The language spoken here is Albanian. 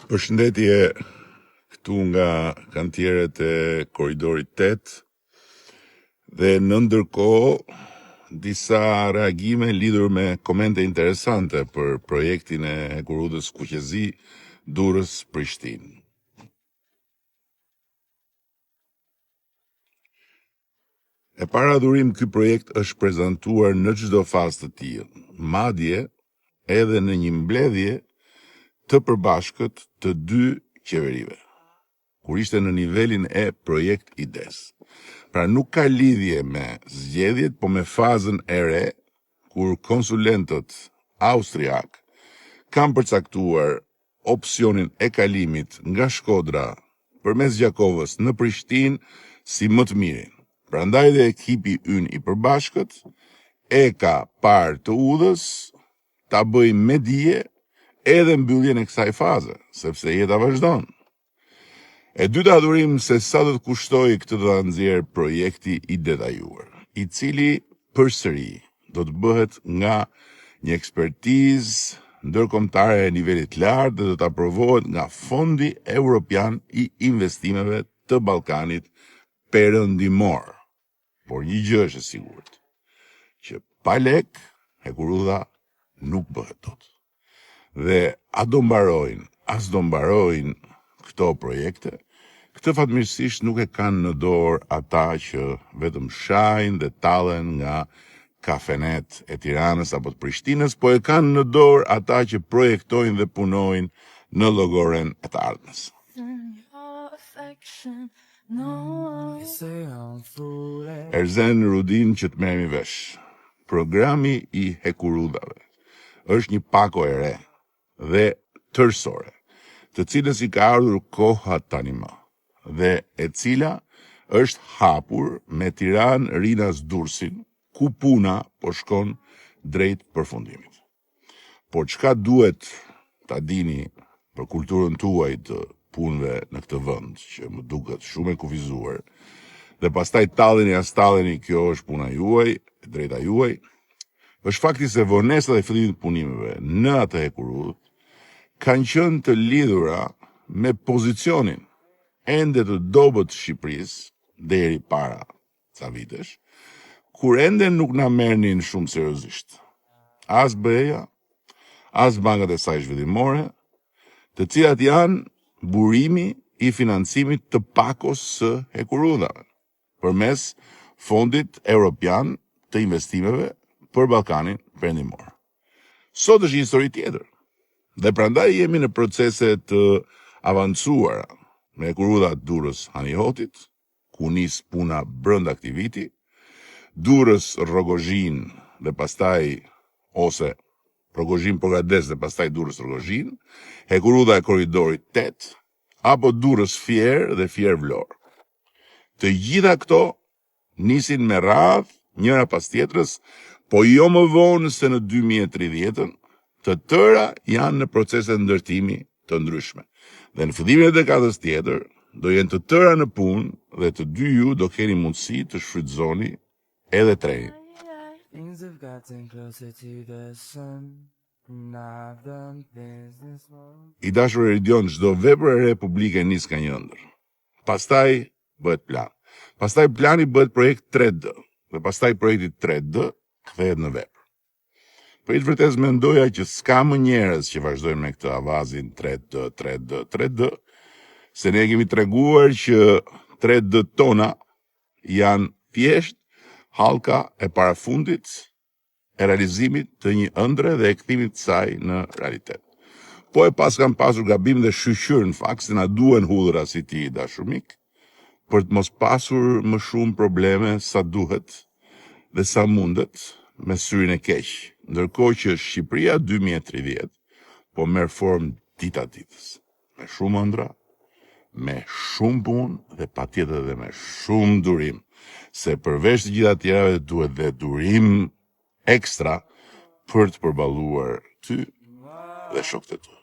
Përshëndetje këtu nga kantierët e korridorit 8 dhe në ndërkohë disa reagime lidhur me komente interesante për projektin e hekurudhës Kuqezi Durrës-Prishtinë. E para dhurim, ky projekt është prezantuar në çdo fazë të tij, madje edhe në një mbledhje të përbashkët të dy qeverive, kur ishte në nivelin e projekt ides. Pra nuk ka lidhje me zgjedhjet, po me fazën e re, kur konsulentët austriak kanë përcaktuar opsionin e kalimit nga Shkodra përmes Gjakovës në Prishtinë si më të mirin. Prandaj dhe ekipi ynë i përbashkët e ka parë të udhës ta bëjë me dije edhe mbylljen e kësaj faze, sepse jeta vazhdon. E dyta dhurim se sa do të kushtoj këtë do ta nxjerr projekti i detajuar, i cili përsëri do të bëhet nga një ekspertizë ndërkombëtare e nivelit lartë dhe do të aprovohet nga Fondi Evropian i Investimeve të Ballkanit Perëndimor. Por një gjë është e sigurt, që pa lek hekurudha nuk bëhet dot. Dhe as do mbarojnë këto projekte, këtë fatmirësisht nuk e kanë në dorë ata që vetëm shajnë dhe tallen nga kafenet e Tiranës apo të Prishtinës, po e kanë në dorë ata që projektojnë dhe punojnë në llogoren e të ardhmes. Erzen Rudin që të merremi vesh. Programi i hekurudhave është një pako e re dhe tërësore, të cilës i ka ardhur koha tani më, dhe e cila është hapur me Tiranë Rinas Durrësin, ku puna po shkon drejt përfundimit. Por çka duhet ta dini për kulturën tuaj të punëve në këtë vend, që më duket shumë e kufizuar, dhe pastaj talleni as talleni, kjo është puna juaj, drejta juaj, është fakti se vonesat e fillimit të punimeve në atë hekurudhë kanë qenë të lidhura me pozicionin ende të dobët të Shqipërisë deri para ca vitesh, kur ende nuk na merrnin shumë seriozisht. As BE-ja, as bankat e saj zhvillimore, të cilat janë burimi i financimit të pakos së hekurudhave përmes Fondit Evropian të Investimeve për Ballkanin Perëndimor. Sot është një histori tjetër, dhe prandaj jemi në procese të avancuara me hekurudha Durrës Hanihotit, ku nis puna brenda këtij viti, Durrës Rrogozhin dhe pastaj, ose Rrogozhin Porgades dhe pastaj Durrës Rrogozhin, hekurudha e korridorit 8, apo Durrës Fier dhe Fier Vlorë. Të gjitha këto nisin me radhë njëra pas tjetrës, po jo më vonë se në 2030, të tëra janë në procese ndërtimi të ndryshme. Dhe në fillimin e dekadës tjetër, do jenë të tëra në punë dhe të dy ju do keni mundësi të shfrytëzoni edhe trenin. I dashur Eridion, çdo vepër e re publike nis ka një ëndër. Pastaj bëhet plan. Pastaj plani bëhet projekt 3D, dhe pastaj projekti 3D kthehet në vepër. Për i të vërtetë mendoja që s'ka më njerëz që vazhdojnë me këtë avazin 3D, se ne kemi treguar që 3D tona janë thjesht hallka e parafundit e realizimit të një ëndre dhe e kthimit të saj në realitet. Po e pas kam pasur gabim dhe shqyr në fakt se na duhen hudhra si ti, dashur mik, për të mos pasur më shumë probleme sa duhet dhe sa mundet me syrin e keq, ndërkohë që Shqipëria 2030 po merr formë dita ditës, me shumë ëndra, me shumë punë dhe patjetër edhe me shumë durim, se përveç të gjitha tjerave duhet dhe durim ekstra për të përballuar ty dhe shokët e tu.